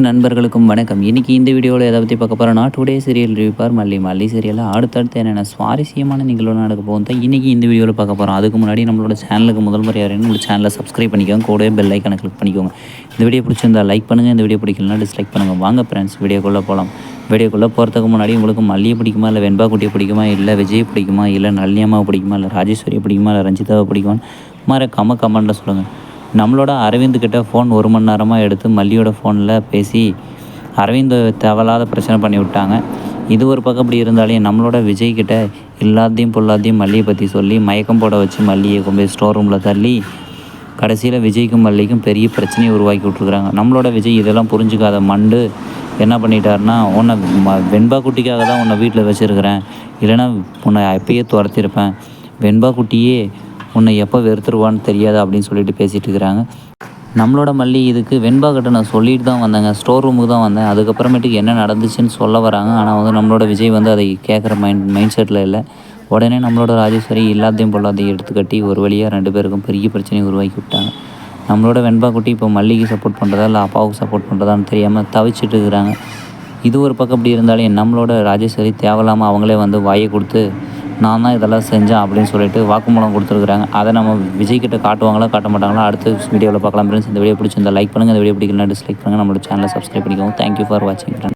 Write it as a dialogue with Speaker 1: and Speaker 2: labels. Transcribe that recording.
Speaker 1: நண்பர்களுக்கும் வணக்கம். இன்றைக்கி இந்த வீடியோவில் எதை பற்றி பார்க்க போகிறோன்னா, டுடே சீரியல் ரிவ்யூ மல்லி சீரியலில் அடுத்தடுத்து என்னென்ன சுவாரஸ்யமான நிகழ்வு நடக்க போகும் தான் இன்றைக்கி இந்த வீடியோவில் பார்க்க போகிறோம். அதுக்கு முன்னாடி நம்மளோட சேனலுக்கு முதல் முறையாக நம்மளோட சேனலை சப்ஸ்கிரைப் பண்ணிக்கோங்க, கூடவே பெல் ஐக்கானை கிளிக் பண்ணிக்கோங்க. இந்த வீடியோ பிடிச்சிருந்தால் லைக் பண்ணுங்கள், இந்த வீடியோ பிடிக்கலனா டிஸ்லைக் பண்ணுங்கள். வாங்க ஃப்ரெண்ட்ஸ், வீடியோக்குள்ளே போகலாம். வீடியோக்குள்ளே போகிறதுக்கு முன்னாடி உங்களுக்கு மல்லியை பிடிக்குமா, இல்லை வெண்பா குட்டியை பிடிக்குமா, இல்லை விஜய் பிடிக்குமா, இல்லை நல்லியம்மாவை பிடிக்குமா, இல்லை ராஜேஸ்வரியை பிடிக்குமா, இல்லை ரஞ்சிதாவை பிடிக்குமான்னு மறக்காம கமெண்ட்டில் சொல்லுங்கள். நம்மளோட அரவிந்த் கிட்ட ஃபோன் 1 மணி நேரமாக எடுத்து மல்லியோட ஃபோனில் பேசி அரவிந்த் தேவையில்லாத பிரச்சனை பண்ணி விட்டாங்க. இது ஒரு பக்கம் இப்படி இருந்தாலே நம்மளோட விஜய்கிட்ட எல்லாத்தையும் பொல்லாத்தையும் மல்லியை பற்றி சொல்லி மயக்கம் போட வச்சு மல்லியை கொண்டு போய் ஸ்டோர் ரூமில் தள்ளி கடைசியில் விஜய்க்கும் மல்லிக்கும் பெரிய பிரச்சனையை உருவாக்கி விட்ருக்குறாங்க. நம்மளோட விஜய் இதெல்லாம் புரிஞ்சுக்காத மண்டு என்ன பண்ணிட்டாருன்னா, உன்னை வெண்பா குட்டிக்காக தான் உன்னை வீட்டில் வச்சுருக்கிறேன், இல்லைன்னா உன்னை எப்பயே துரத்திருப்பேன், வெண்பா குட்டியே உன்னை எப்போ வெறுத்துருவான்னு தெரியாது அப்படின்னு சொல்லிட்டு பேசிகிட்டு இருக்கிறாங்க. நம்மளோட மல்லி இதுக்கு வெண்பா கிட்ட நான் சொல்லிட்டு தான் வந்தேங்க, ஸ்டோர் ரூமுக்கு தான் வந்தேன், அதுக்கப்புறமேட்டுக்கு என்ன நடந்துச்சுன்னு சொல்ல வராங்க. ஆனால் நம்மளோட விஜய் அதை கேட்குற மைண்ட் செட்டில் இல்லை. உடனே நம்மளோட ராஜேஸ்வரி எல்லாத்தையும் பொல்லாத்தையும் எடுத்து கட்டி ஒரு வழியாக 2 பேருக்கும் பெரிய பிரச்சனையை உருவாக்கி விட்டாங்க. நம்மளோட வெண்பா குட்டி இப்போ மல்லிக்கு சப்போர்ட் பண்ணுறதா இல்லை அப்பாவுக்கு சப்போர்ட் பண்ணுறதான்னு தெரியாமல் தவிச்சிட்டு இருக்கிறாங்க. இது ஒரு பக்கம் இப்படி இருந்தாலே நம்மளோட ராஜேஸ்வரி தேவையில்லாமல் அவங்களே வாயை கொடுத்து நான் தான் இதெல்லாம் செஞ்சேன் அப்படின்னு சொல்லிட்டு வாக்குமூலம் கொடுத்துருக்குறாங்க. அதை நம்ம விஜய்கிட்ட காட்டுவாங்களா காட்ட மாட்டாங்களா அடுத்த வீடியோவில் பார்க்கலாம் ஃப்ரெண்ட்ஸ். இந்த வீடியோ பிடிச்சிருந்தா லைக் பண்ணுங்கள், இந்த வீடியோ பிடிக்கலனா டிஸ்லைக் பண்ணுங்கள், நம்மளோட சேனலை சப்ஸ்கிரைப் பண்ணிக்கோங்க. தேங்க்யூ ஃபார் வாட்சிங்.